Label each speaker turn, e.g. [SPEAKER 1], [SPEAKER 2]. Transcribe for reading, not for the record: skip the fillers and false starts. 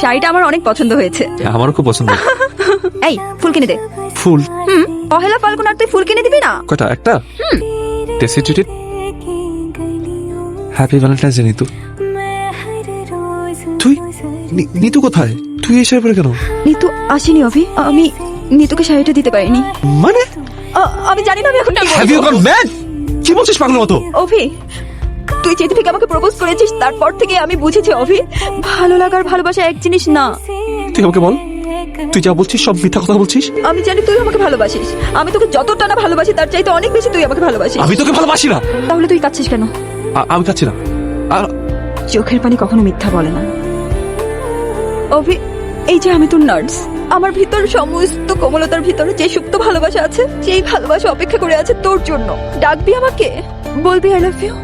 [SPEAKER 1] শাড়িটা আমার অনেক পছন্দ হয়েছে।
[SPEAKER 2] আমারও খুব পছন্দ।
[SPEAKER 1] এই ফুল কিনে দে।
[SPEAKER 2] ফুল?
[SPEAKER 1] পহেলা ফাল্গুন আর তুই ফুল কিনে দিবি না?
[SPEAKER 2] কয়টা? একটা? ডেসিটিটেড হ্যাপি ভ্যালেন্টাইন্স ডে নিতু। তুই নিতু কোথায়? তুই এই শাড়ি পরে কেন?
[SPEAKER 1] নিতু আসেনি অভি, আমি নিতুকে শাড়িটা দিতে পারিনি।
[SPEAKER 2] মানে
[SPEAKER 1] আমি জানি না আমি এখন কি
[SPEAKER 2] হ্যাভ ইউ
[SPEAKER 1] বলবো।
[SPEAKER 2] গন ম্যাড? কি বলছিস পাগল মতো?
[SPEAKER 1] অভি, তুই যেদিন থেকে আমাকে প্রপোজ করেছিস তারপর থেকে আমি বুঝেছি অভি, ভালো লাগার ভালোবাসা এক জিনিস না।
[SPEAKER 2] তুই আমাকে বল, তুই যা বলছিস সব মিথ্যা কথা বলছিস।
[SPEAKER 1] আমি জানি তুই আমাকে ভালোবাসিস, আমি তোকে যতটা না ভালোবাসি তার চাইতে অনেক বেশি তুই আমাকে ভালোবাসিস।
[SPEAKER 2] আমি তোকে ভালোবাসি না।
[SPEAKER 1] তাহলে তুই কাঁদছিস কেন?
[SPEAKER 2] আমি কাচ্ছি না।
[SPEAKER 1] চোখের পানি কখনো মিথ্যা বলে না। অভি, এই যে আমি তোর নার্স, আমার ভিতর সমস্ত কোমলতার ভিতরে যে সুপ্ত ভালোবাসা আছে, যেই ভালোবাসা অপেক্ষা করে আছে তোর জন্য। ডাকবি আমাকে, বলবি আই লাভ ইউ।